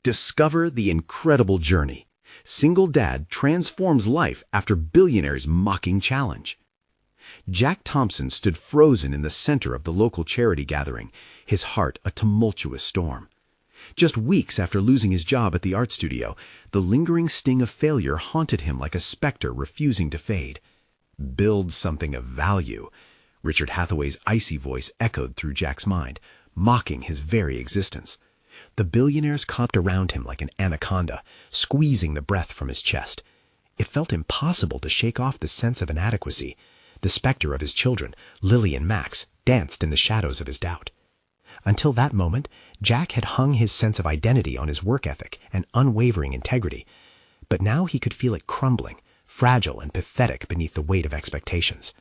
Discover the incredible journey. Single dad transforms life after billionaire's mocking challenge. Jack Thompson stood frozen in the center of the local charity gathering, his heart a tumultuous storm. Just weeks after losing his job at the art studio, the lingering sting of failure haunted him like a specter refusing to fade. Build something of value. Richard Hathaway's icy voice echoed through Jack's mind, mocking his very existence. The billionaires comped around him like an anaconda, squeezing the breath from his chest. It felt impossible to shake off the sense of inadequacy. The specter of his children, Lily and Max, danced in the shadows of his doubt. Until that moment, Jack had hung his sense of identity on his work ethic and unwavering integrity. But now he could feel it crumbling, fragile and pathetic beneath the weight of expectations.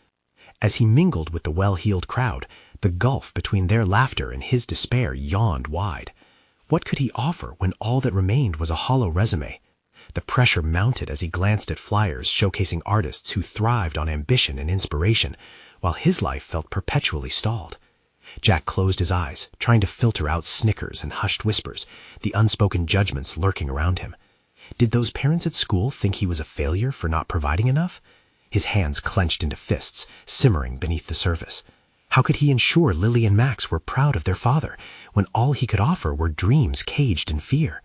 As he mingled with the well-heeled crowd, the gulf between their laughter and his despair yawned wide. What could he offer when all that remained was a hollow resume? The pressure mounted as he glanced at flyers showcasing artists who thrived on ambition and inspiration, while his life felt perpetually stalled. Jack closed his eyes, trying to filter out snickers and hushed whispers, the unspoken judgments lurking around him. Did those parents at school think he was a failure for not providing enough? His hands clenched into fists, simmering beneath the surface. How could he ensure Lily and Max were proud of their father, when all he could offer were dreams caged in fear?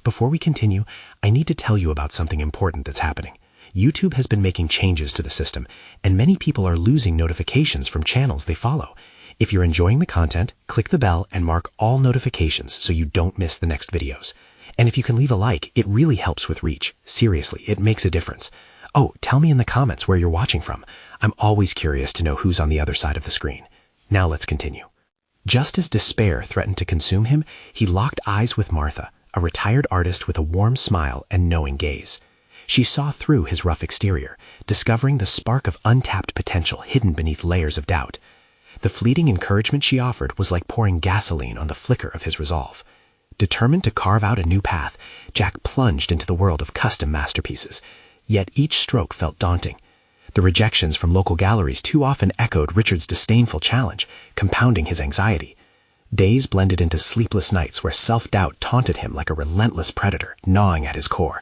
Before we continue, I need to tell you about something important that's happening. YouTube has been making changes to the system, and many people are losing notifications from channels they follow. If you're enjoying the content, click the bell and mark all notifications so you don't miss the next videos. And if you can leave a like, it really helps with reach. Seriously, it makes a difference. Oh, tell me in the comments where you're watching from. I'm always curious to know who's on the other side of the screen. Now let's continue. Just as despair threatened to consume him, he locked eyes with Martha, a retired artist with a warm smile and knowing gaze. She saw through his rough exterior, discovering the spark of untapped potential hidden beneath layers of doubt. The fleeting encouragement she offered was like pouring gasoline on the flicker of his resolve. Determined to carve out a new path, Jack plunged into the world of custom masterpieces. Yet each stroke felt daunting. The rejections from local galleries too often echoed Richard's disdainful challenge, compounding his anxiety. Days blended into sleepless nights where self-doubt taunted him like a relentless predator, gnawing at his core.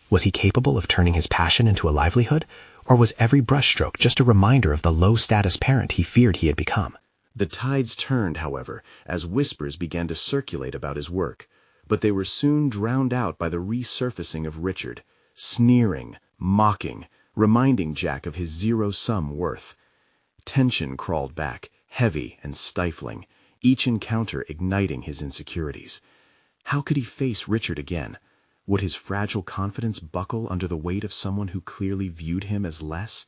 Was he capable of turning his passion into a livelihood, or was every brushstroke just a reminder of the low-status parent he feared he had become? The tides turned, however, as whispers began to circulate about his work, but they were soon drowned out by the resurfacing of Richard, sneering, mocking, reminding Jack of his zero-sum worth. Tension crawled back, heavy and stifling, each encounter igniting his insecurities. How could he face Richard again? Would his fragile confidence buckle under the weight of someone who clearly viewed him as less?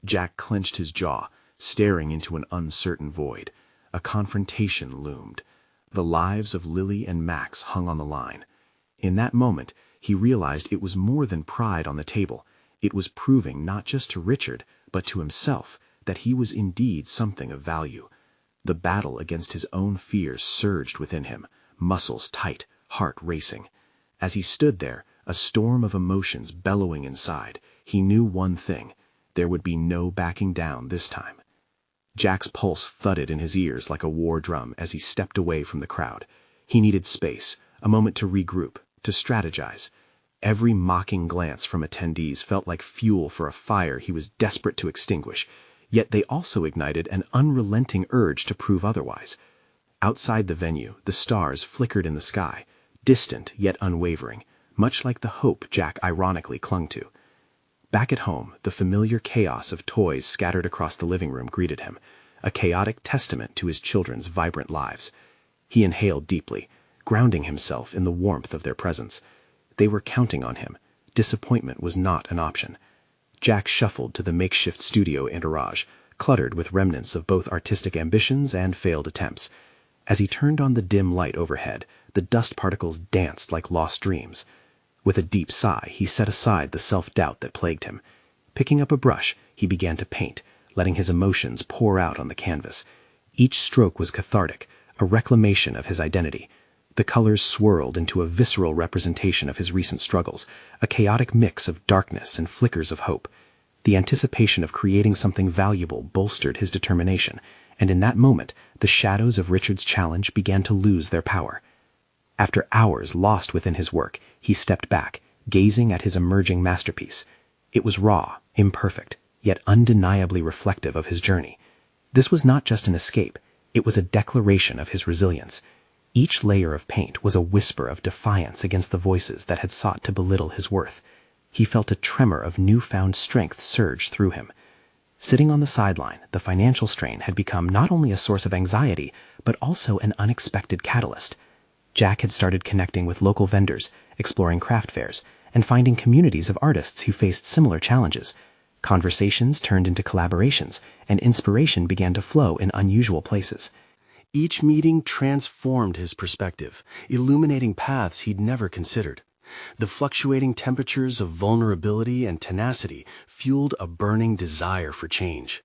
Jack clenched his jaw, staring into an uncertain void. A confrontation loomed. The lives of Lily and Max hung on the line. In that moment, he realized it was more than pride on the table. It was proving not just to Richard, but to himself, that he was indeed something of value. The battle against his own fears surged within him, muscles tight, heart racing. As he stood there, a storm of emotions bellowing inside, he knew one thing: there would be no backing down this time. Jack's pulse thudded in his ears like a war drum as he stepped away from the crowd. He needed space, a moment to regroup, to strategize. Every mocking glance from attendees felt like fuel for a fire he was desperate to extinguish, yet they also ignited an unrelenting urge to prove otherwise. Outside the venue, the stars flickered in the sky, distant yet unwavering, much like the hope Jack ironically clung to. Back at home, the familiar chaos of toys scattered across the living room greeted him, a chaotic testament to his children's vibrant lives. He inhaled deeply, grounding himself in the warmth of their presence. They were counting on him. Disappointment was not an option. Jack shuffled to the makeshift studio entourage, cluttered with remnants of both artistic ambitions and failed attempts. As he turned on the dim light overhead, the dust particles danced like lost dreams. With a deep sigh, he set aside the self-doubt that plagued him. Picking up a brush, he began to paint, letting his emotions pour out on the canvas. Each stroke was cathartic, a reclamation of his identity. The colors swirled into a visceral representation of his recent struggles, a chaotic mix of darkness and flickers of hope. The anticipation of creating something valuable bolstered his determination, and in that moment, the shadows of Richard's challenge began to lose their power. After hours lost within his work, he stepped back, gazing at his emerging masterpiece. It was raw, imperfect, yet undeniably reflective of his journey. This was not just an escape, it was a declaration of his resilience. Each layer of paint was a whisper of defiance against the voices that had sought to belittle his worth. He felt a tremor of newfound strength surge through him. Sitting on the sideline, the financial strain had become not only a source of anxiety, but also an unexpected catalyst. Jack had started connecting with local vendors, exploring craft fairs, and finding communities of artists who faced similar challenges. Conversations turned into collaborations, and inspiration began to flow in unusual places. Each meeting transformed his perspective, illuminating paths he'd never considered. The fluctuating temperatures of vulnerability and tenacity fueled a burning desire for change.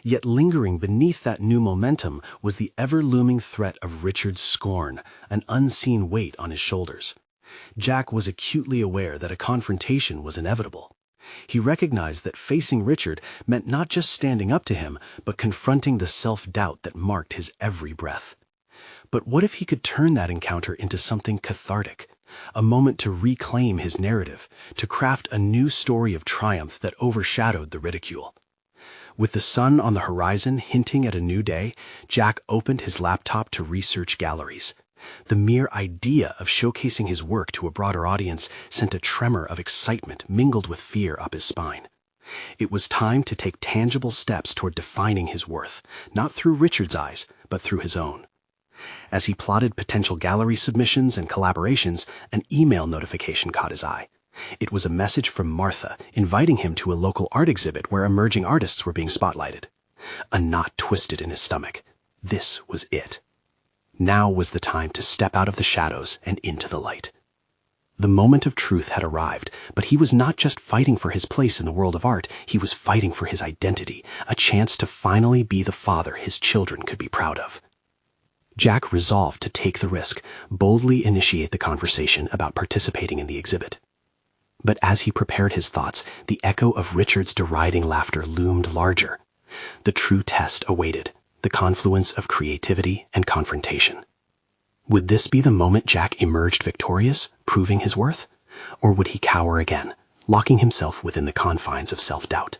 Yet lingering beneath that new momentum was the ever-looming threat of Richard's scorn, an unseen weight on his shoulders. Jack was acutely aware that a confrontation was inevitable. He recognized that facing Richard meant not just standing up to him, but confronting the self-doubt that marked his every breath. But what if he could turn that encounter into something cathartic? A moment to reclaim his narrative, to craft a new story of triumph that overshadowed the ridicule. With the sun on the horizon hinting at a new day, Jack opened his laptop to research galleries. The mere idea of showcasing his work to a broader audience sent a tremor of excitement mingled with fear up his spine. It was time to take tangible steps toward defining his worth, not through Richard's eyes, but through his own. As he plotted potential gallery submissions and collaborations, an email notification caught his eye. It was a message from Martha inviting him to a local art exhibit where emerging artists were being spotlighted. A knot twisted in his stomach. This was it. Now was the time to step out of the shadows and into the light. The moment of truth had arrived, but he was not just fighting for his place in the world of art, he was fighting for his identity, a chance to finally be the father his children could be proud of. Jack resolved to take the risk, boldly initiate the conversation about participating in the exhibit. But as he prepared his thoughts, the echo of Richard's deriding laughter loomed larger. The true test awaited, the confluence of creativity and confrontation. Would this be the moment Jack emerged victorious, proving his worth? Or would he cower again, locking himself within the confines of self-doubt?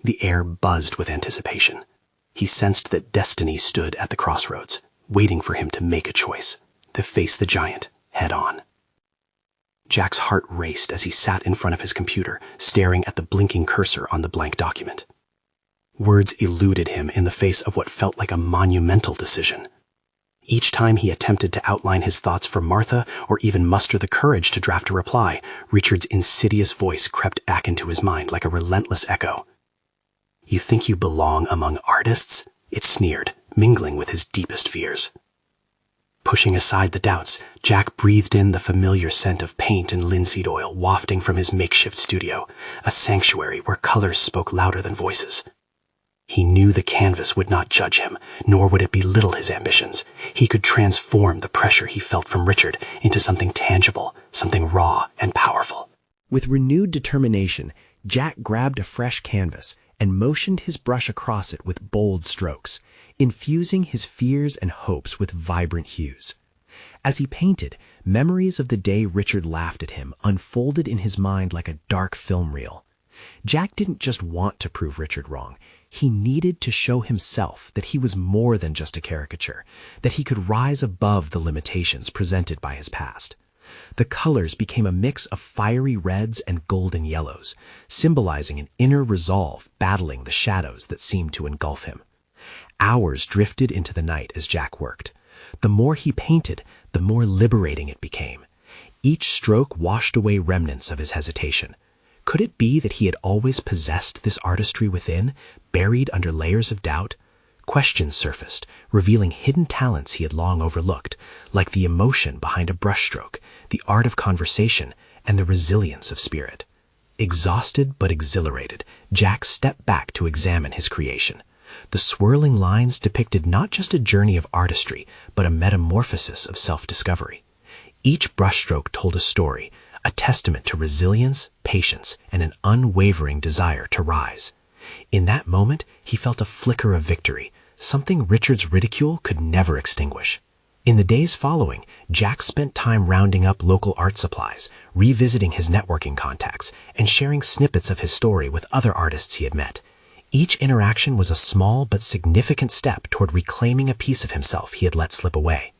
The air buzzed with anticipation. He sensed that destiny stood at the crossroads, waiting for him to make a choice, to face the giant head-on. Jack's heart raced as he sat in front of his computer, staring at the blinking cursor on the blank document. Words eluded him in the face of what felt like a monumental decision. Each time he attempted to outline his thoughts for Martha or even muster the courage to draft a reply, Richard's insidious voice crept back into his mind like a relentless echo. "You think you belong among artists?" it sneered, mingling with his deepest fears. Pushing aside the doubts, Jack breathed in the familiar scent of paint and linseed oil wafting from his makeshift studio, a sanctuary where colors spoke louder than voices. He knew the canvas would not judge him, nor would it belittle his ambitions. He could transform the pressure he felt from Richard into something tangible, something raw and powerful. With renewed determination, Jack grabbed a fresh canvas and motioned his brush across it with bold strokes, infusing his fears and hopes with vibrant hues. As he painted, memories of the day Richard laughed at him unfolded in his mind like a dark film reel. Jack didn't just want to prove Richard wrong. He needed to show himself that he was more than just a caricature, that he could rise above the limitations presented by his past. The colors became a mix of fiery reds and golden yellows, symbolizing an inner resolve battling the shadows that seemed to engulf him. Hours drifted into the night as Jack worked. The more he painted, the more liberating it became. Each stroke washed away remnants of his hesitation. Could it be that he had always possessed this artistry within, buried under layers of doubt? Questions surfaced, revealing hidden talents he had long overlooked, like the emotion behind a brushstroke, the art of conversation, and the resilience of spirit. Exhausted but exhilarated, Jack stepped back to examine his creation. The swirling lines depicted not just a journey of artistry, but a metamorphosis of self-discovery. Each brushstroke told a story, a testament to resilience, patience, and an unwavering desire to rise. In that moment, he felt a flicker of victory, something Richard's ridicule could never extinguish. In the days following, Jack spent time rounding up local art supplies, revisiting his networking contacts, and sharing snippets of his story with other artists he had met. Each interaction was a small but significant step toward reclaiming a piece of himself he had let slip away.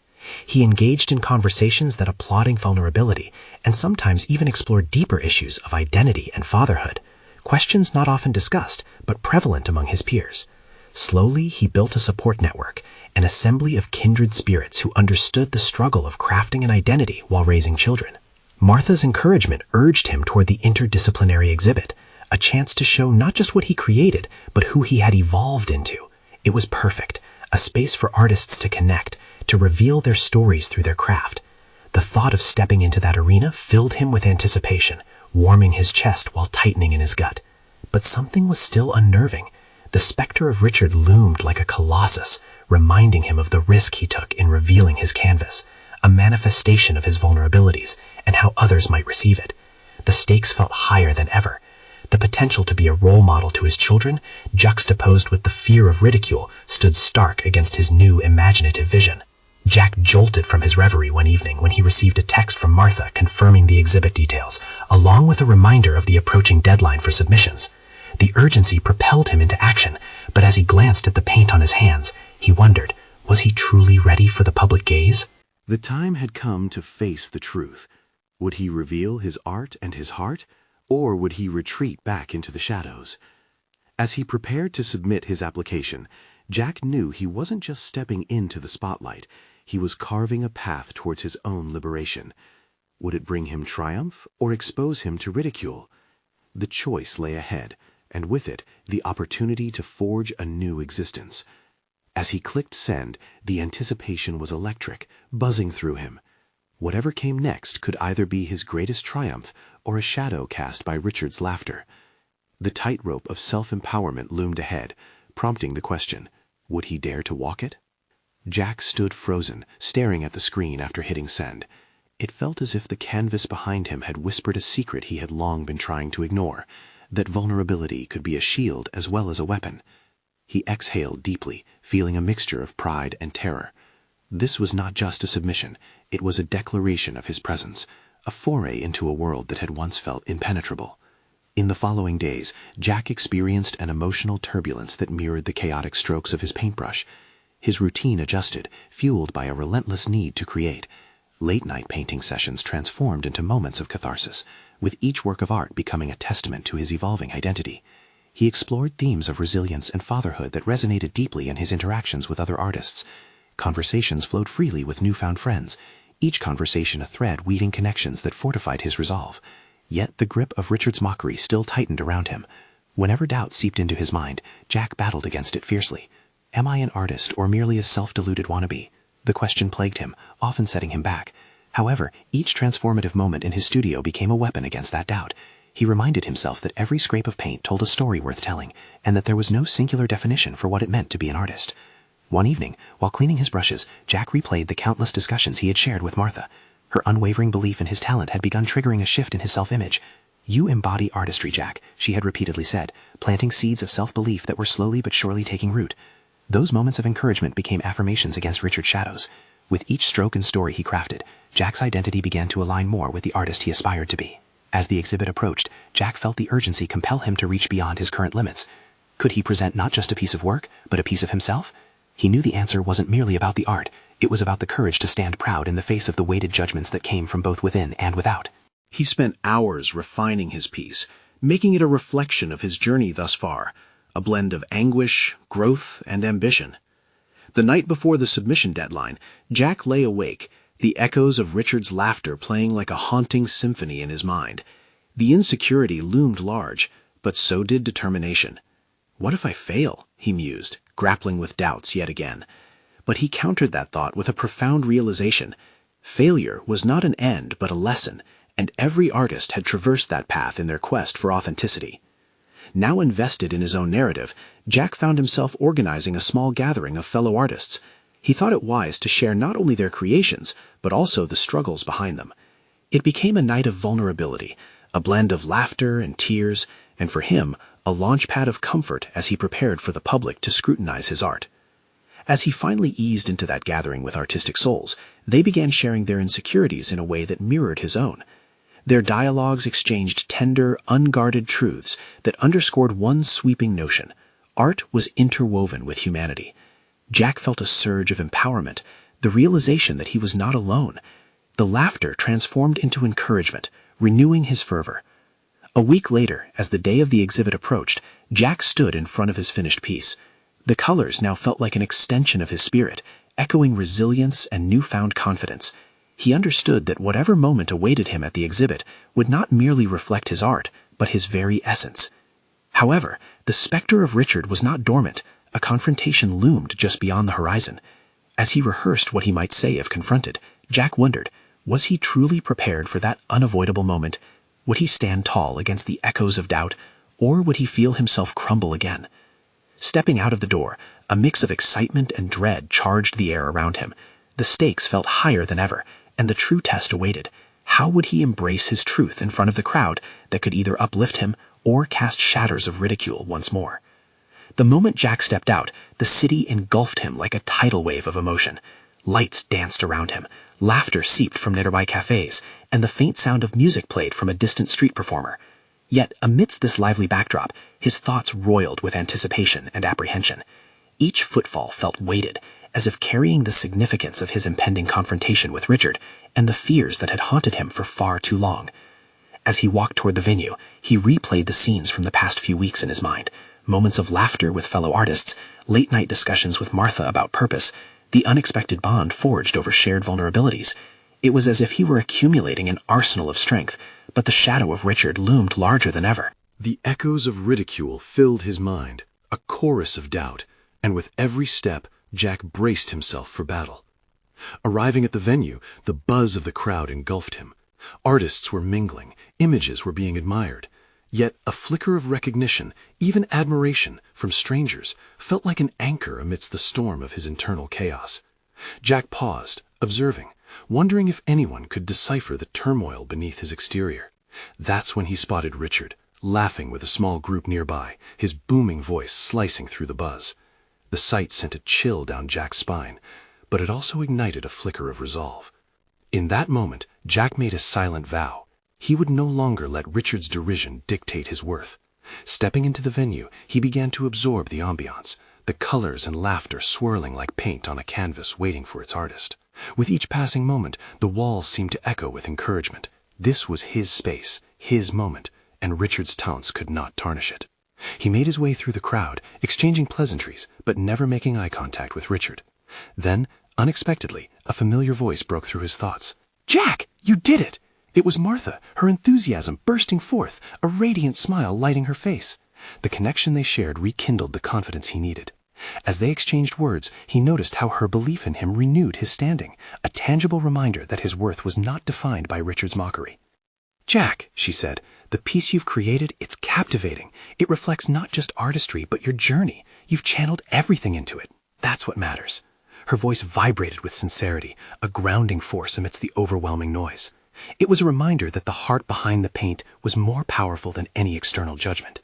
He engaged in conversations that applauded vulnerability and sometimes even explored deeper issues of identity and fatherhood, questions not often discussed but prevalent among his peers. Slowly, he built a support network, an assembly of kindred spirits who understood the struggle of crafting an identity while raising children. Martha's encouragement urged him toward the interdisciplinary exhibit, a chance to show not just what he created, but who he had evolved into. It was perfect, a space for artists to connect, to reveal their stories through their craft. The thought of stepping into that arena filled him with anticipation, warming his chest while tightening in his gut. But something was still unnerving. The specter of Richard loomed like a colossus, reminding him of the risk he took in revealing his canvas, a manifestation of his vulnerabilities and how others might receive it. The stakes felt higher than ever. The potential to be a role model to his children, juxtaposed with the fear of ridicule, stood stark against his new imaginative vision. Jack jolted from his reverie one evening when he received a text from Martha confirming the exhibit details, along with a reminder of the approaching deadline for submissions. The urgency propelled him into action, but as he glanced at the paint on his hands, he wondered, was he truly ready for the public gaze? The time had come to face the truth. Would he reveal his art and his heart, or would he retreat back into the shadows? As he prepared to submit his application, Jack knew he wasn't just stepping into the spotlight, he was carving a path towards his own liberation. Would it bring him triumph or expose him to ridicule? The choice lay ahead, and with it, the opportunity to forge a new existence. As he clicked send, the anticipation was electric, buzzing through him. Whatever came next could either be his greatest triumph or a shadow cast by Richard's laughter. The tightrope of self-empowerment loomed ahead, prompting the question, would he dare to walk it? Jack stood frozen, staring at the screen after hitting send. It felt as if the canvas behind him had whispered a secret he had long been trying to ignore, that vulnerability could be a shield as well as a weapon. He exhaled deeply, feeling a mixture of pride and terror. This was not just a submission, it was a declaration of his presence, a foray into a world that had once felt impenetrable. In the following days, Jack experienced an emotional turbulence that mirrored the chaotic strokes of his paintbrush. His routine adjusted, fueled by a relentless need to create. Late-night painting sessions transformed into moments of catharsis, with each work of art becoming a testament to his evolving identity. He explored themes of resilience and fatherhood that resonated deeply in his interactions with other artists. Conversations flowed freely with newfound friends, each conversation a thread weaving connections that fortified his resolve. Yet the grip of Richard's mockery still tightened around him. Whenever doubt seeped into his mind, Jack battled against it fiercely. Am I an artist or merely a self-deluded wannabe? The question plagued him, often setting him back. However, each transformative moment in his studio became a weapon against that doubt. He reminded himself that every scrape of paint told a story worth telling, and that there was no singular definition for what it meant to be an artist. One evening, while cleaning his brushes, Jack replayed the countless discussions he had shared with Martha. Her unwavering belief in his talent had begun triggering a shift in his self-image. "You embody artistry, Jack," she had repeatedly said, planting seeds of self-belief that were slowly but surely taking root. Those moments of encouragement became affirmations against Richard's shadows. With each stroke and story he crafted, Jack's identity began to align more with the artist he aspired to be. As the exhibit approached, Jack felt the urgency compel him to reach beyond his current limits. Could he present not just a piece of work, but a piece of himself? He knew the answer wasn't merely about the art, it was about the courage to stand proud in the face of the weighted judgments that came from both within and without. He spent hours refining his piece, making it a reflection of his journey thus far, a blend of anguish, growth, and ambition. The night before the submission deadline, Jack lay awake, the echoes of Richard's laughter playing like a haunting symphony in his mind. The insecurity loomed large, but so did determination. What if I fail? He mused, grappling with doubts yet again. But he countered that thought with a profound realization. Failure was not an end but a lesson, and every artist had traversed that path in their quest for authenticity. Now invested in his own narrative, Jack found himself organizing a small gathering of fellow artists. He thought it wise to share not only their creations, but also the struggles behind them. It became a night of vulnerability, a blend of laughter and tears, and for him, a launchpad of comfort as he prepared for the public to scrutinize his art. As he finally eased into that gathering with artistic souls, they began sharing their insecurities in a way that mirrored his own. Their dialogues exchanged tender, unguarded truths that underscored one sweeping notion: art was interwoven with humanity. Jack felt a surge of empowerment, the realization that he was not alone. The laughter transformed into encouragement, renewing his fervor. A week later, as the day of the exhibit approached, Jack stood in front of his finished piece. The colors now felt like an extension of his spirit, echoing resilience and newfound confidence. He understood that whatever moment awaited him at the exhibit would not merely reflect his art, but his very essence. However, the specter of Richard was not dormant. A confrontation loomed just beyond the horizon. As he rehearsed what he might say if confronted, Jack wondered, was he truly prepared for that unavoidable moment? Would he stand tall against the echoes of doubt, or would he feel himself crumble again? Stepping out of the door, a mix of excitement and dread charged the air around him. The stakes felt higher than ever, and the true test awaited. How would he embrace his truth in front of the crowd that could either uplift him or cast shadows of ridicule once more? The moment Jack stepped out, the city engulfed him like a tidal wave of emotion. Lights danced around him, laughter seeped from nearby cafes, and the faint sound of music played from a distant street performer. Yet, amidst this lively backdrop, his thoughts roiled with anticipation and apprehension. Each footfall felt weighted, as if carrying the significance of his impending confrontation with Richard and the fears that had haunted him for far too long. As he walked toward the venue, he replayed the scenes from the past few weeks in his mind. Moments of laughter with fellow artists, late-night discussions with Martha about purpose, the unexpected bond forged over shared vulnerabilities. It was as if he were accumulating an arsenal of strength, but the shadow of Richard loomed larger than ever. The echoes of ridicule filled his mind, a chorus of doubt, and with every step, Jack braced himself for battle. Arriving at the venue, the buzz of the crowd engulfed him. Artists were mingling, images were being admired. Yet a flicker of recognition, even admiration, from strangers felt like an anchor amidst the storm of his internal chaos. Jack paused, observing, wondering if anyone could decipher the turmoil beneath his exterior. That's when he spotted Richard, laughing with a small group nearby, his booming voice slicing through the buzz. The sight sent a chill down Jack's spine, but it also ignited a flicker of resolve. In that moment, Jack made a silent vow. He would no longer let Richard's derision dictate his worth. Stepping into the venue, he began to absorb the ambiance, the colors and laughter swirling like paint on a canvas waiting for its artist. With each passing moment, the walls seemed to echo with encouragement. This was his space, his moment, and Richard's taunts could not tarnish it. He made his way through the crowd, exchanging pleasantries, but never making eye contact with Richard. Then, unexpectedly, a familiar voice broke through his thoughts. "Jack, you did it!" It was Martha, her enthusiasm bursting forth, a radiant smile lighting her face. The connection they shared rekindled the confidence he needed. As they exchanged words, he noticed how her belief in him renewed his standing, a tangible reminder that his worth was not defined by Richard's mockery. "Jack," she said, "the piece you've created, it's captivating. It reflects not just artistry, but your journey. You've channeled everything into it. That's what matters." Her voice vibrated with sincerity, a grounding force amidst the overwhelming noise. It was a reminder that the heart behind the paint was more powerful than any external judgment.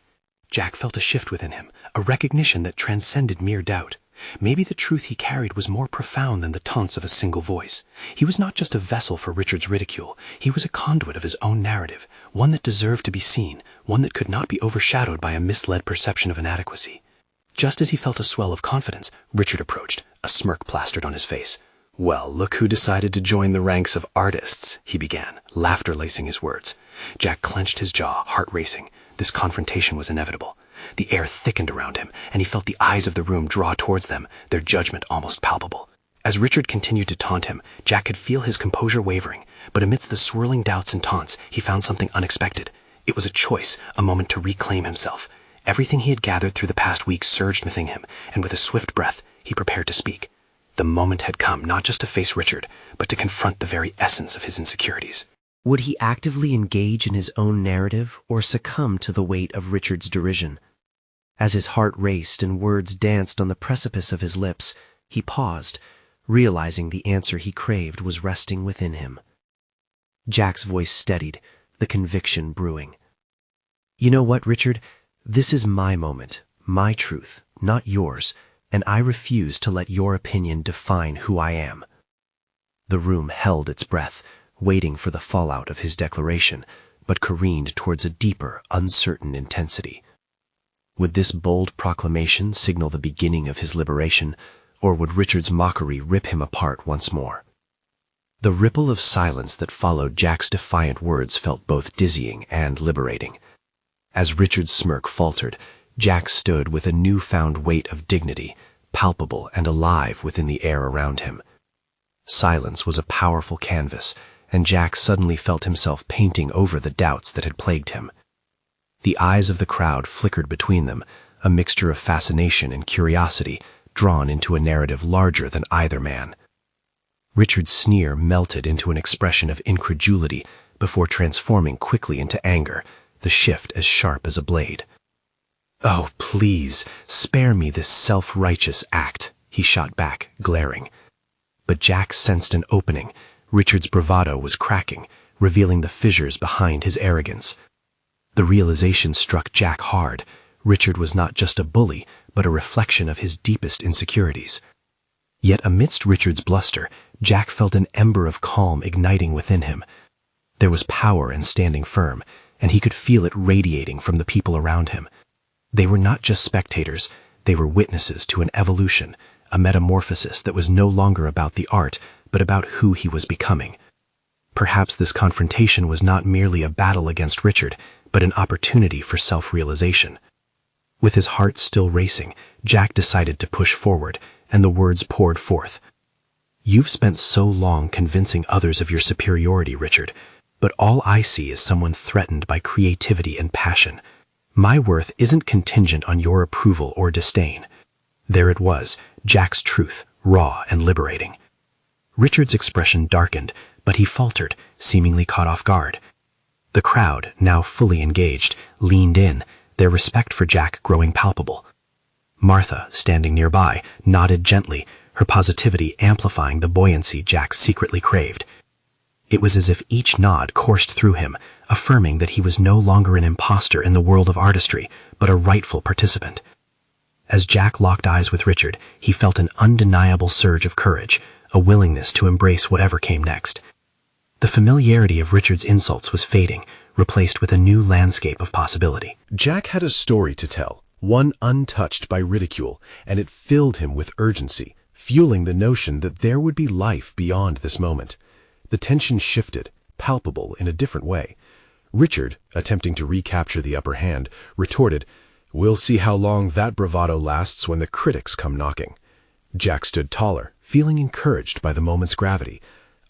Jack felt a shift within him, a recognition that transcended mere doubt. Maybe the truth he carried was more profound than the taunts of a single voice. He was not just a vessel for Richard's ridicule. He was a conduit of his own narrative, one that deserved to be seen, one that could not be overshadowed by a misled perception of inadequacy. Just as he felt a swell of confidence, Richard approached, a smirk plastered on his face. "Well, look who decided to join the ranks of artists," he began, laughter lacing his words. Jack clenched his jaw, heart racing. This confrontation was inevitable. The air thickened around him, and he felt the eyes of the room draw towards them, their judgment almost palpable. As Richard continued to taunt him, Jack could feel his composure wavering, but amidst the swirling doubts and taunts, he found something unexpected. It was a choice, a moment to reclaim himself. Everything he had gathered through the past week surged within him, and with a swift breath, he prepared to speak. The moment had come not just to face Richard, but to confront the very essence of his insecurities. Would he actively engage in his own narrative or succumb to the weight of Richard's derision? As his heart raced and words danced on the precipice of his lips, he paused, realizing the answer he craved was resting within him. Jack's voice steadied, the conviction brewing. "You know what, Richard? This is my moment, my truth, not yours, and I refuse to let your opinion define who I am." The room held its breath, waiting for the fallout of his declaration, but careened towards a deeper, uncertain intensity. Would this bold proclamation signal the beginning of his liberation, or would Richard's mockery rip him apart once more? The ripple of silence that followed Jack's defiant words felt both dizzying and liberating. As Richard's smirk faltered, Jack stood with a newfound weight of dignity, palpable and alive within the air around him. Silence was a powerful canvas, and Jack suddenly felt himself painting over the doubts that had plagued him. The eyes of the crowd flickered between them, a mixture of fascination and curiosity, drawn into a narrative larger than either man. Richard's sneer melted into an expression of incredulity before transforming quickly into anger, the shift as sharp as a blade. "Oh, please, spare me this self-righteous act," he shot back, glaring. But Jack sensed an opening. Richard's bravado was cracking, revealing the fissures behind his arrogance. The realization struck Jack hard. Richard was not just a bully, but a reflection of his deepest insecurities. Yet amidst Richard's bluster, Jack felt an ember of calm igniting within him. There was power in standing firm, and he could feel it radiating from the people around him. They were not just spectators, they were witnesses to an evolution, a metamorphosis that was no longer about the art, but about who he was becoming. Perhaps this confrontation was not merely a battle against Richard, but an opportunity for self-realization. With his heart still racing, Jack decided to push forward, and the words poured forth. "You've spent so long convincing others of your superiority, Richard, but all I see is someone threatened by creativity and passion. My worth isn't contingent on your approval or disdain." There it was, Jack's truth, raw and liberating. Richard's expression darkened, but he faltered, seemingly caught off guard. The crowd, now fully engaged, leaned in, their respect for Jack growing palpable. Martha, standing nearby, nodded gently, her positivity amplifying the buoyancy Jack secretly craved. It was as if each nod coursed through him, affirming that he was no longer an imposter in the world of artistry, but a rightful participant. As Jack locked eyes with Richard, he felt an undeniable surge of courage, a willingness to embrace whatever came next. The familiarity of Richard's insults was fading, replaced with a new landscape of possibility. Jack had a story to tell, one untouched by ridicule, and it filled him with urgency, fueling the notion that there would be life beyond this moment. The tension shifted, palpable in a different way. Richard, attempting to recapture the upper hand, retorted, "We'll see how long that bravado lasts when the critics come knocking." Jack stood taller, feeling encouraged by the moment's gravity.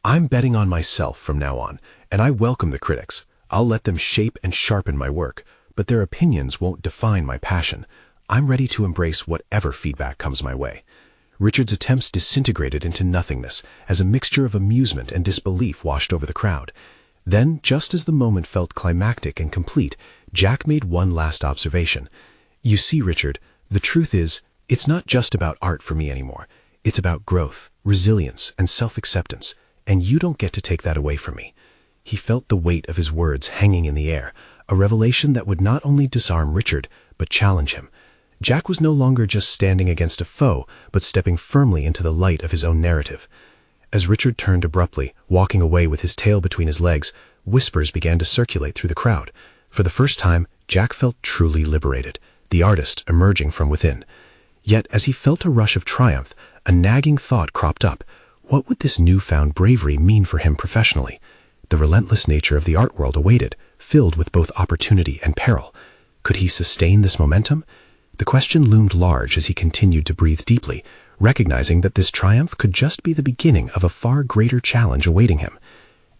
"I'm betting on myself from now on, and I welcome the critics. I'll let them shape and sharpen my work, but their opinions won't define my passion. I'm ready to embrace whatever feedback comes my way." Richard's attempts disintegrated into nothingness as a mixture of amusement and disbelief washed over the crowd. Then, just as the moment felt climactic and complete, Jack made one last observation. "You see, Richard, the truth is, it's not just about art for me anymore. It's about growth, resilience, and self-acceptance, and you don't get to take that away from me." He felt the weight of his words hanging in the air, a revelation that would not only disarm Richard, but challenge him. Jack was no longer just standing against a foe, but stepping firmly into the light of his own narrative. As Richard turned abruptly, walking away with his tail between his legs, whispers began to circulate through the crowd. For the first time, Jack felt truly liberated, the artist emerging from within. Yet, as he felt a rush of triumph, a nagging thought cropped up. What would this newfound bravery mean for him professionally? The relentless nature of the art world awaited, filled with both opportunity and peril. Could he sustain this momentum? The question loomed large as he continued to breathe deeply, recognizing that this triumph could just be the beginning of a far greater challenge awaiting him.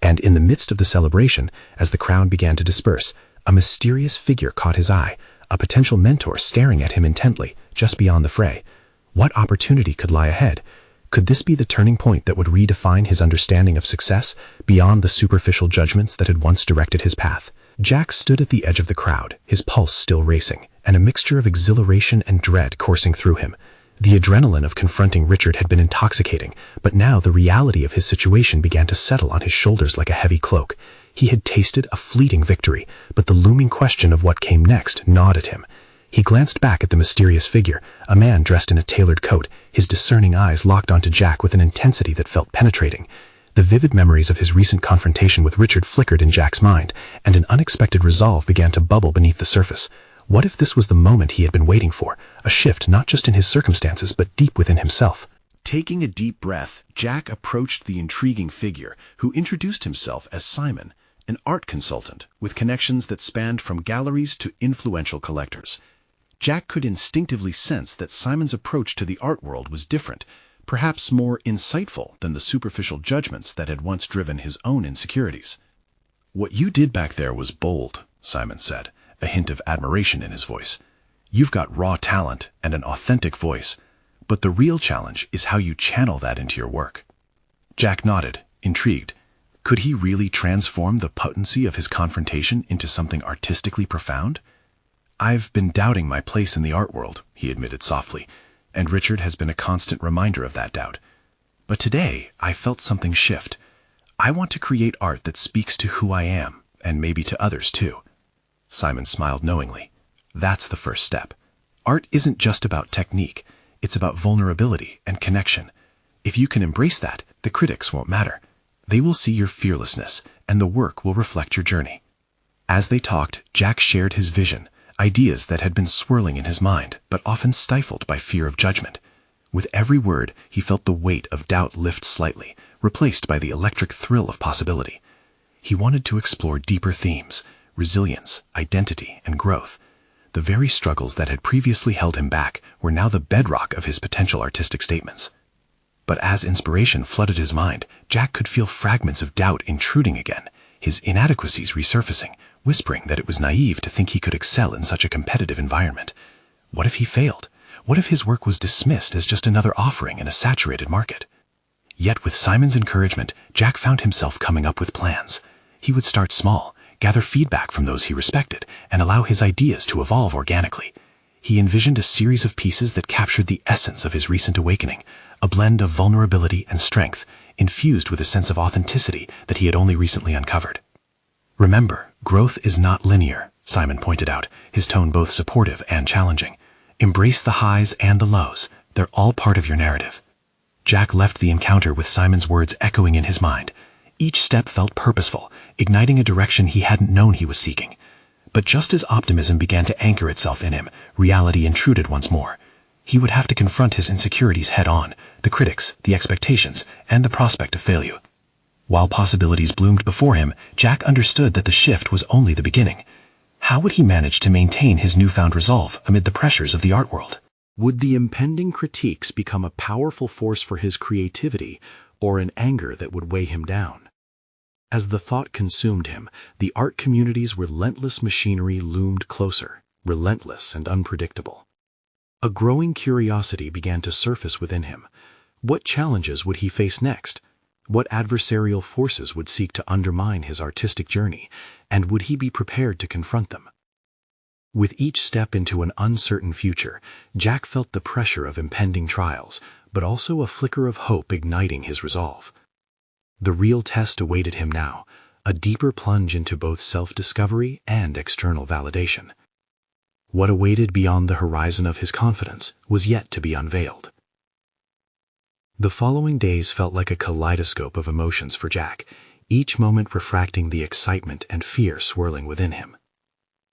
And in the midst of the celebration, as the crowd began to disperse, a mysterious figure caught his eye, a potential mentor staring at him intently, just beyond the fray. What opportunity could lie ahead? Could this be the turning point that would redefine his understanding of success, beyond the superficial judgments that had once directed his path? Jack stood at the edge of the crowd, his pulse still racing, and a mixture of exhilaration and dread coursing through him. The adrenaline of confronting Richard had been intoxicating, but now the reality of his situation began to settle on his shoulders like a heavy cloak. He had tasted a fleeting victory, but the looming question of what came next gnawed at him. He glanced back at the mysterious figure, a man dressed in a tailored coat, his discerning eyes locked onto Jack with an intensity that felt penetrating. The vivid memories of his recent confrontation with Richard flickered in Jack's mind, and an unexpected resolve began to bubble beneath the surface. What if this was the moment he had been waiting for, a shift not just in his circumstances but deep within himself? Taking a deep breath, Jack approached the intriguing figure, who introduced himself as Simon, an art consultant with connections that spanned from galleries to influential collectors. Jack could instinctively sense that Simon's approach to the art world was different, perhaps more insightful than the superficial judgments that had once driven his own insecurities. "What you did back there was bold," Simon said, a hint of admiration in his voice. "You've got raw talent and an authentic voice, but the real challenge is how you channel that into your work." Jack nodded, intrigued. Could he really transform the potency of his confrontation into something artistically profound? "I've been doubting my place in the art world," he admitted softly, and Richard has been a constant reminder of that doubt. "But today, I felt something shift. I want to create art that speaks to who I am, and maybe to others too." Simon smiled knowingly. That's the first step. Art isn't just about technique. It's about vulnerability and connection. If you can embrace that, the critics won't matter. They will see your fearlessness, and the work will reflect your journey. As they talked, Jack shared his vision, ideas that had been swirling in his mind, but often stifled by fear of judgment. With every word, he felt the weight of doubt lift slightly, replaced by the electric thrill of possibility. He wanted to explore deeper themes: resilience, identity, and growth. The very struggles that had previously held him back were now the bedrock of his potential artistic statements. But as inspiration flooded his mind, Jack could feel fragments of doubt intruding again, his inadequacies resurfacing, whispering that it was naive to think he could excel in such a competitive environment. What if he failed? What if his work was dismissed as just another offering in a saturated market? Yet with Simon's encouragement, Jack found himself coming up with plans. He would start small, gather feedback from those he respected, and allow his ideas to evolve organically. He envisioned a series of pieces that captured the essence of his recent awakening, a blend of vulnerability and strength, infused with a sense of authenticity that he had only recently uncovered. "Remember, growth is not linear," Simon pointed out, his tone both supportive and challenging. "Embrace the highs and the lows. They're all part of your narrative." Jack left the encounter with Simon's words echoing in his mind. Each step felt purposeful, igniting a direction he hadn't known he was seeking. But just as optimism began to anchor itself in him, reality intruded once more. He would have to confront his insecurities head-on, the critics, the expectations, and the prospect of failure. While possibilities bloomed before him, Jack understood that the shift was only the beginning. How would he manage to maintain his newfound resolve amid the pressures of the art world? Would the impending critiques become a powerful force for his creativity, or an anger that would weigh him down? As the thought consumed him, the art community's relentless machinery loomed closer, relentless and unpredictable. A growing curiosity began to surface within him. What challenges would he face next? What adversarial forces would seek to undermine his artistic journey, and would he be prepared to confront them? With each step into an uncertain future, Jack felt the pressure of impending trials, but also a flicker of hope igniting his resolve. The real test awaited him now, a deeper plunge into both self-discovery and external validation. What awaited beyond the horizon of his confidence was yet to be unveiled. The following days felt like a kaleidoscope of emotions for Jack, each moment refracting the excitement and fear swirling within him.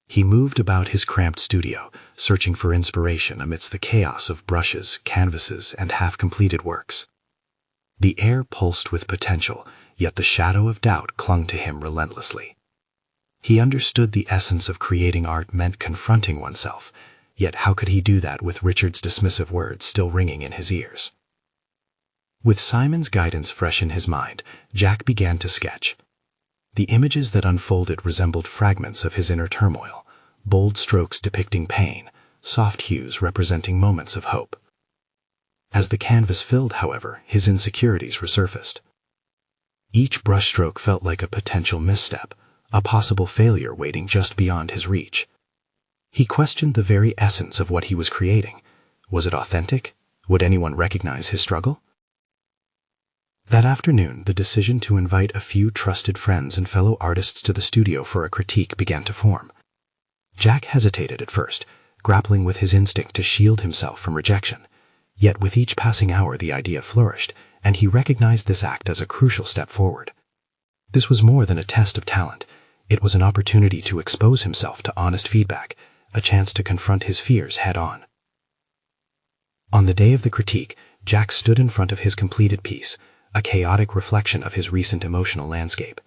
He moved about his cramped studio, searching for inspiration amidst the chaos of brushes, canvases, and half-completed works. The air pulsed with potential, yet the shadow of doubt clung to him relentlessly. He understood the essence of creating art meant confronting oneself, yet how could he do that with Richard's dismissive words still ringing in his ears? With Simon's guidance fresh in his mind, Jack began to sketch. The images that unfolded resembled fragments of his inner turmoil, bold strokes depicting pain, soft hues representing moments of hope. As the canvas filled, however, his insecurities resurfaced. Each brushstroke felt like a potential misstep, a possible failure waiting just beyond his reach. He questioned the very essence of what he was creating. Was it authentic? Would anyone recognize his struggle? That afternoon, the decision to invite a few trusted friends and fellow artists to the studio for a critique began to form. Jack hesitated at first, grappling with his instinct to shield himself from rejection. Yet with each passing hour the idea flourished, and he recognized this act as a crucial step forward. This was more than a test of talent. It was an opportunity to expose himself to honest feedback, a chance to confront his fears head-on. On the day of the critique, Jack stood in front of his completed piece, a chaotic reflection of his recent emotional landscape.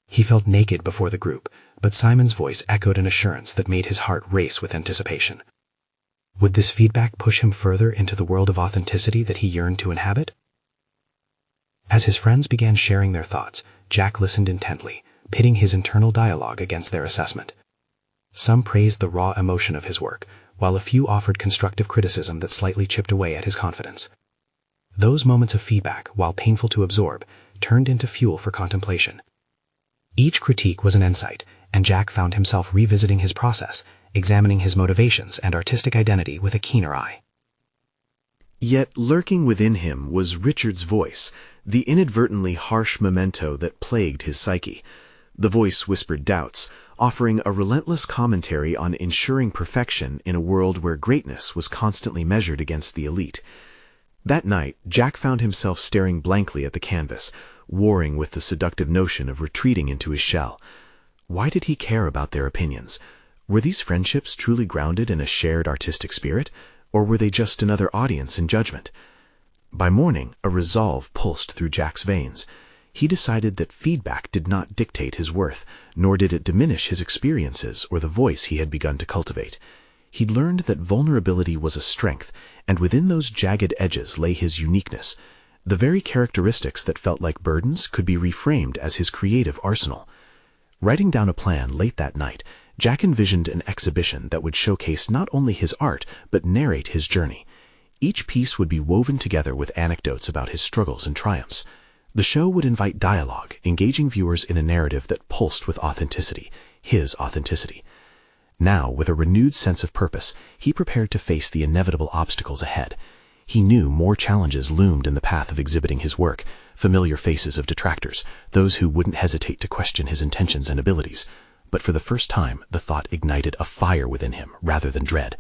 He felt naked before the group, but Simon's voice echoed an assurance that made his heart race with anticipation. Would this feedback push him further into the world of authenticity that he yearned to inhabit? As his friends began sharing their thoughts, Jack listened intently, pitting his internal dialogue against their assessment. Some praised the raw emotion of his work, while a few offered constructive criticism that slightly chipped away at his confidence. Those moments of feedback, while painful to absorb, turned into fuel for contemplation. Each critique was an insight, and Jack found himself revisiting his process, examining his motivations and artistic identity with a keener eye. Yet lurking within him was Richard's voice, the inadvertently harsh memento that plagued his psyche. The voice whispered doubts, offering a relentless commentary on ensuring perfection in a world where greatness was constantly measured against the elite. That night, Jack found himself staring blankly at the canvas, warring with the seductive notion of retreating into his shell. Why did he care about their opinions? Were these friendships truly grounded in a shared artistic spirit, or were they just another audience in judgment? By morning, a resolve pulsed through Jack's veins. He decided that feedback did not dictate his worth, nor did it diminish his experiences or the voice he had begun to cultivate. He'd learned that vulnerability was a strength, and within those jagged edges lay his uniqueness. The very characteristics that felt like burdens could be reframed as his creative arsenal. Writing down a plan late that night, Jack envisioned an exhibition that would showcase not only his art, but narrate his journey. Each piece would be woven together with anecdotes about his struggles and triumphs. The show would invite dialogue, engaging viewers in a narrative that pulsed with authenticity, his authenticity. Now, with a renewed sense of purpose, he prepared to face the inevitable obstacles ahead. He knew more challenges loomed in the path of exhibiting his work, familiar faces of detractors, those who wouldn't hesitate to question his intentions and abilities. But for the first time, the thought ignited a fire within him rather than dread.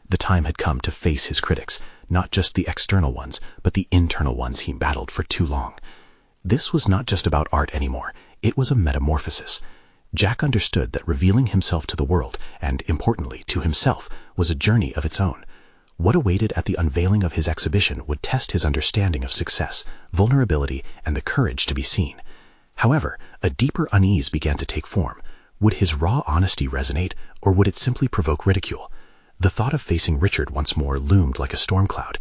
The time had come to face his critics, not just the external ones, but the internal ones he battled for too long. This was not just about art anymore. It was a metamorphosis. Jack understood that revealing himself to the world, and importantly to himself, was a journey of its own. What awaited at the unveiling of his exhibition would test his understanding of success, vulnerability, and the courage to be seen. However, a deeper unease began to take form. Would his raw honesty resonate, or would it simply provoke ridicule? The thought of facing Richard once more loomed like a storm cloud.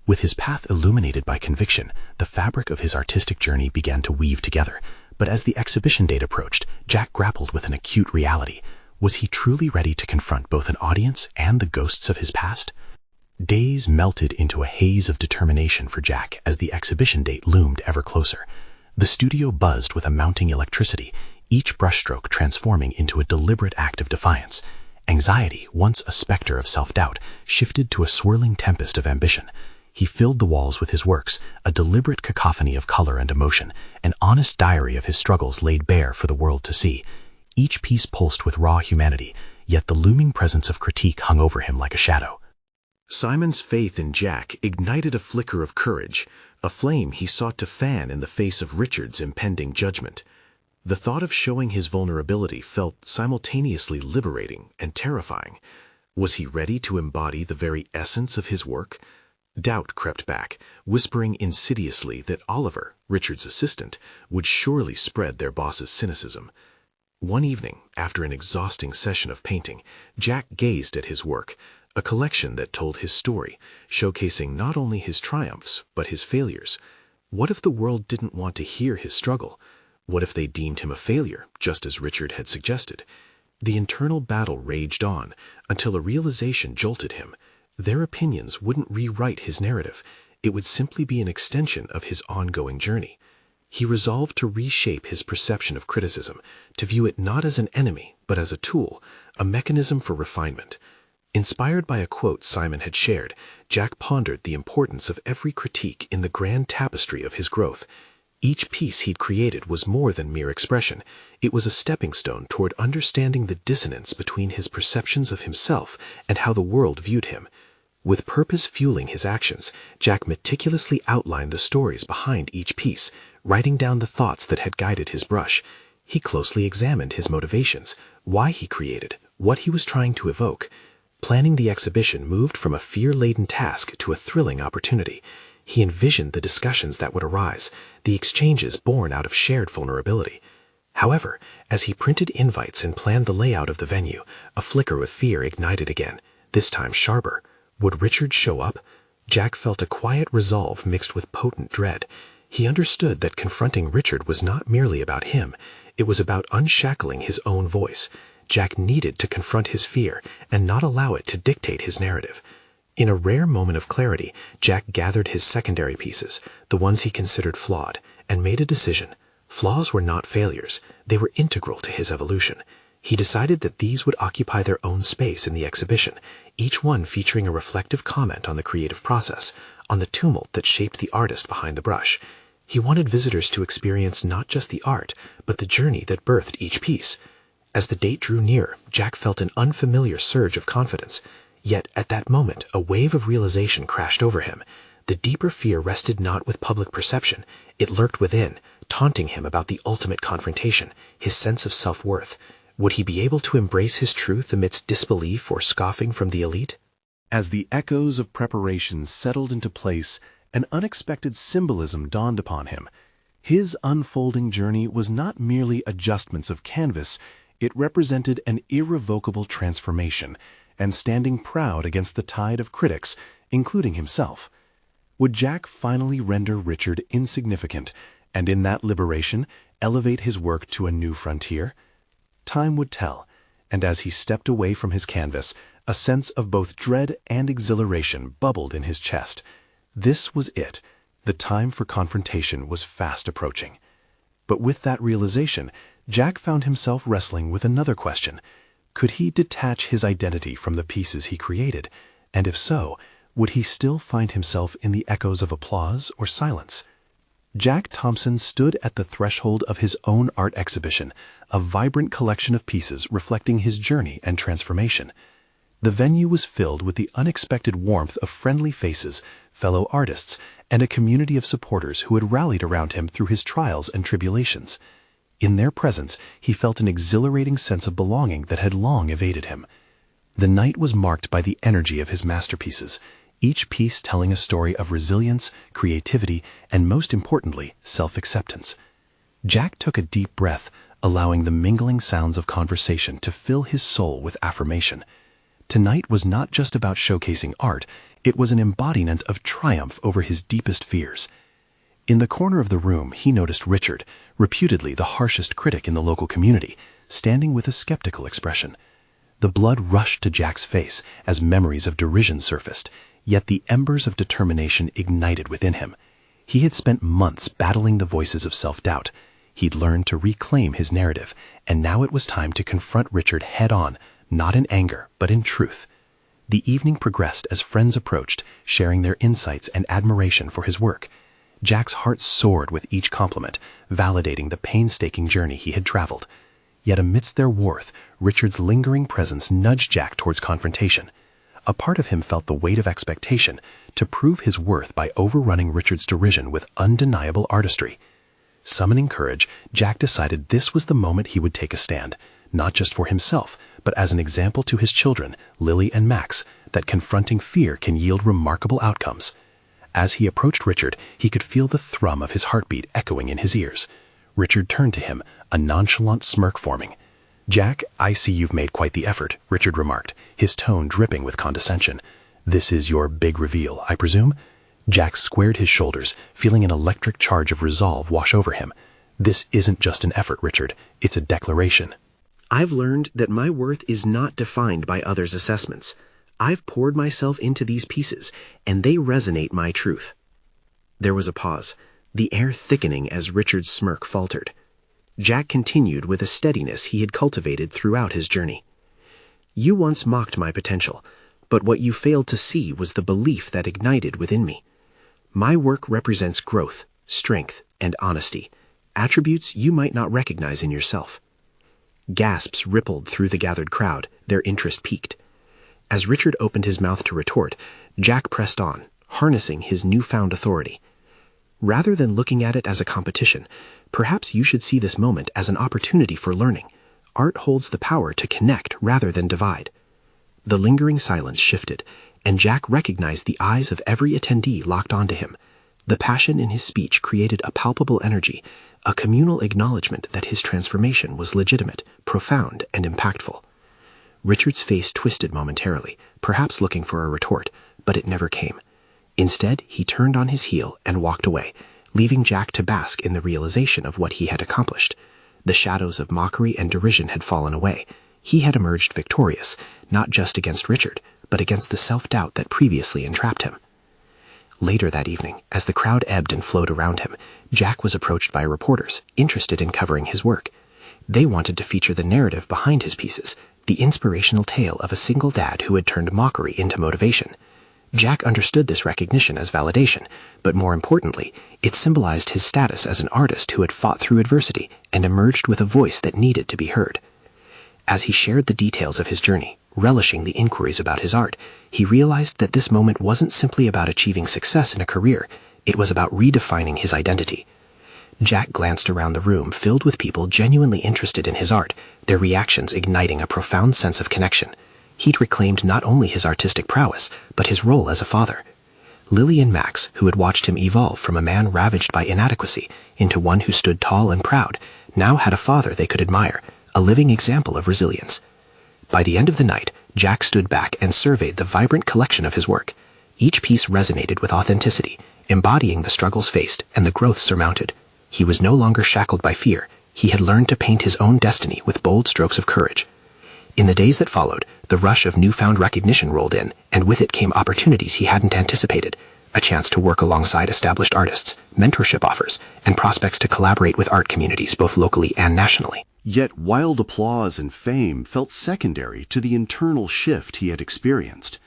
With his path illuminated by conviction, the fabric of his artistic journey began to weave together. But as the exhibition date approached, Jack grappled with an acute reality. Was he truly ready to confront both an audience and the ghosts of his past? Days melted into a haze of determination for Jack as the exhibition date loomed ever closer. The studio buzzed with a mounting electricity, each brushstroke transforming into a deliberate act of defiance. Anxiety, once a specter of self-doubt, shifted to a swirling tempest of ambition. He filled the walls with his works, a deliberate cacophony of color and emotion, an honest diary of his struggles laid bare for the world to see. Each piece pulsed with raw humanity, yet the looming presence of critique hung over him like a shadow. Simon's faith in Jack ignited a flicker of courage, a flame he sought to fan in the face of Richard's impending judgment. The thought of showing his vulnerability felt simultaneously liberating and terrifying. Was he ready to embody the very essence of his work? Doubt crept back, whispering insidiously that Oliver, Richard's assistant, would surely spread their boss's cynicism. One evening, after an exhausting session of painting, Jack gazed at his work, a collection that told his story, showcasing not only his triumphs, but his failures. What if the world didn't want to hear his struggle? What if they deemed him a failure, just as Richard had suggested? The internal battle raged on, until a realization jolted him. Their opinions wouldn't rewrite his narrative. It would simply be an extension of his ongoing journey. He resolved to reshape his perception of criticism, to view it not as an enemy, but as a tool, a mechanism for refinement. Inspired by a quote Simon had shared, Jack pondered the importance of every critique in the grand tapestry of his growth. Each piece he'd created was more than mere expression. It was a stepping stone toward understanding the dissonance between his perceptions of himself and how the world viewed him. With purpose fueling his actions, Jack meticulously outlined the stories behind each piece, writing down the thoughts that had guided his brush. He closely examined his motivations, why he created, what he was trying to evoke. Planning the exhibition moved from a fear-laden task to a thrilling opportunity. He envisioned the discussions that would arise, the exchanges born out of shared vulnerability. However, as he printed invites and planned the layout of the venue, a flicker of fear ignited again, this time sharper. Would Richard show up? Jack felt a quiet resolve mixed with potent dread. He understood that confronting Richard was not merely about him. It was about unshackling his own voice. Jack needed to confront his fear and not allow it to dictate his narrative. In a rare moment of clarity, Jack gathered his secondary pieces, the ones he considered flawed, and made a decision. Flaws were not failures. They were integral to his evolution. He decided that these would occupy their own space in the exhibition, each one featuring a reflective comment on the creative process, on the tumult that shaped the artist behind the brush. He wanted visitors to experience not just the art, but the journey that birthed each piece. As the date drew near, Jack felt an unfamiliar surge of confidence. Yet at that moment, a wave of realization crashed over him. The deeper fear rested not with public perception. It lurked within, taunting him about the ultimate confrontation, his sense of self-worth. Would he be able to embrace his truth amidst disbelief or scoffing from the elite? As the echoes of preparation settled into place, an unexpected symbolism dawned upon him. His unfolding journey was not merely adjustments of canvas, it represented an irrevocable transformation, and standing proud against the tide of critics, including himself. Would Jack finally render Richard insignificant, and in that liberation, elevate his work to a new frontier? Time would tell, and as he stepped away from his canvas, a sense of both dread and exhilaration bubbled in his chest. This was it. The time for confrontation was fast approaching. But with that realization, Jack found himself wrestling with another question. Could he detach his identity from the pieces he created? And if so, would he still find himself in the echoes of applause or silence? Jack Thompson stood at the threshold of his own art exhibition, a vibrant collection of pieces reflecting his journey and transformation. The venue was filled with the unexpected warmth of friendly faces, fellow artists, and a community of supporters who had rallied around him through his trials and tribulations. In their presence, he felt an exhilarating sense of belonging that had long evaded him. The night was marked by the energy of his masterpieces, each piece telling a story of resilience, creativity, and most importantly, self-acceptance. Jack took a deep breath, allowing the mingling sounds of conversation to fill his soul with affirmation. Tonight was not just about showcasing art, it was an embodiment of triumph over his deepest fears. In the corner of the room, he noticed Richard, reputedly the harshest critic in the local community, standing with a skeptical expression. The blood rushed to Jack's face as memories of derision surfaced, yet the embers of determination ignited within him. He had spent months battling the voices of self-doubt. He'd learned to reclaim his narrative, and now it was time to confront Richard head-on, not in anger, but in truth. The evening progressed as friends approached, sharing their insights and admiration for his work. Jack's heart soared with each compliment, validating the painstaking journey he had traveled. Yet amidst their warmth, Richard's lingering presence nudged Jack towards confrontation. A part of him felt the weight of expectation to prove his worth by overrunning Richard's derision with undeniable artistry. Summoning courage, Jack decided this was the moment he would take a stand, not just for himself, but as an example to his children, Lily and Max, that confronting fear can yield remarkable outcomes. As he approached Richard, he could feel the thrum of his heartbeat echoing in his ears. Richard turned to him, a nonchalant smirk forming. "Jack, I see you've made quite the effort," Richard remarked, his tone dripping with condescension. "This is your big reveal, I presume?" Jack squared his shoulders, feeling an electric charge of resolve wash over him. "This isn't just an effort, Richard. It's a declaration." "I've learned that my worth is not defined by others' assessments. I've poured myself into these pieces, and they resonate my truth." There was a pause, the air thickening as Richard's smirk faltered. Jack continued with a steadiness he had cultivated throughout his journey. "You once mocked my potential, but what you failed to see was the belief that ignited within me. My work represents growth, strength, and honesty, attributes you might not recognize in yourself. Gasps rippled through the gathered crowd, their interest piqued. As Richard opened his mouth to retort, Jack pressed on, harnessing his newfound authority. Rather than looking at it as a competition, perhaps you should see this moment as an opportunity for learning. Art holds the power to connect rather than divide. The lingering silence shifted, and Jack recognized the eyes of every attendee locked onto him. The passion in his speech created a palpable energy, a communal acknowledgement that his transformation was legitimate, profound, and impactful. Richard's face twisted momentarily, perhaps looking for a retort, but it never came. Instead, he turned on his heel and walked away, leaving Jack to bask in the realization of what he had accomplished. The shadows of mockery and derision had fallen away. He had emerged victorious, not just against Richard, but against the self-doubt that previously entrapped him. Later that evening, as the crowd ebbed and flowed around him, Jack was approached by reporters, interested in covering his work. They wanted to feature the narrative behind his pieces, the inspirational tale of a single dad who had turned mockery into motivation. Jack understood this recognition as validation, but more importantly, it symbolized his status as an artist who had fought through adversity and emerged with a voice that needed to be heard. As he shared the details of his journey, relishing the inquiries about his art, he realized that this moment wasn't simply about achieving success in a career, it was about redefining his identity. Jack glanced around the room filled with people genuinely interested in his art, their reactions igniting a profound sense of connection. He'd reclaimed not only his artistic prowess, but his role as a father. Lily and Max, who had watched him evolve from a man ravaged by inadequacy into one who stood tall and proud, now had a father they could admire, a living example of resilience. By the end of the night, Jack stood back and surveyed the vibrant collection of his work. Each piece resonated with authenticity, embodying the struggles faced and the growth surmounted. He was no longer shackled by fear. He had learned to paint his own destiny with bold strokes of courage. In the days that followed, the rush of newfound recognition rolled in, and with it came opportunities he hadn't anticipated, a chance to work alongside established artists, mentorship offers, and prospects to collaborate with art communities both locally and nationally. Yet wild applause and fame felt secondary to the internal shift he had experienced.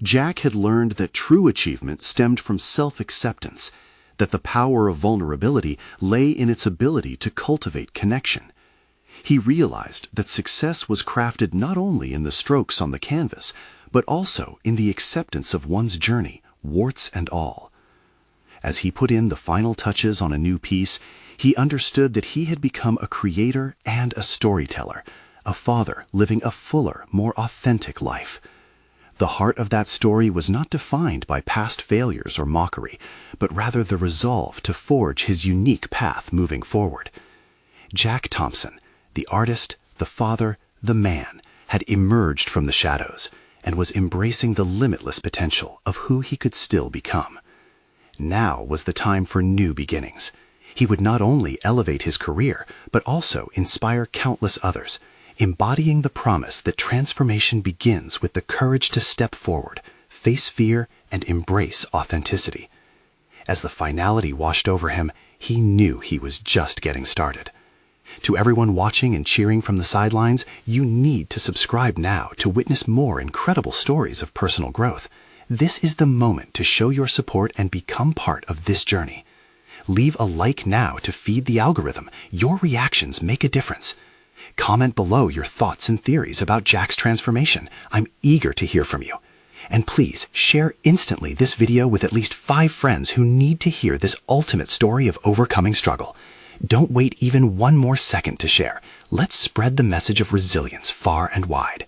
Jack had learned that true achievement stemmed from self-acceptance, that the power of vulnerability lay in its ability to cultivate connection. He realized that success was crafted not only in the strokes on the canvas, but also in the acceptance of one's journey, warts and all. As he put in the final touches on a new piece, he understood that he had become a creator and a storyteller, a father living a fuller, more authentic life. The heart of that story was not defined by past failures or mockery, but rather the resolve to forge his unique path moving forward. Jack Thompson, the artist, the father, the man, had emerged from the shadows and was embracing the limitless potential of who he could still become. Now was the time for new beginnings. He would not only elevate his career, but also inspire countless others, embodying the promise that transformation begins with the courage to step forward, face fear, and embrace authenticity. As the finality washed over him, he knew he was just getting started. To everyone watching and cheering from the sidelines, you need to subscribe now to witness more incredible stories of personal growth. This is the moment to show your support and become part of this journey. Leave a like now to feed the algorithm. Your reactions make a difference. Comment below your thoughts and theories about Jack's transformation. I'm eager to hear from you. And please share instantly this video with at least 5 friends who need to hear this ultimate story of overcoming struggle. Don't wait even one more second to share. Let's spread the message of resilience far and wide.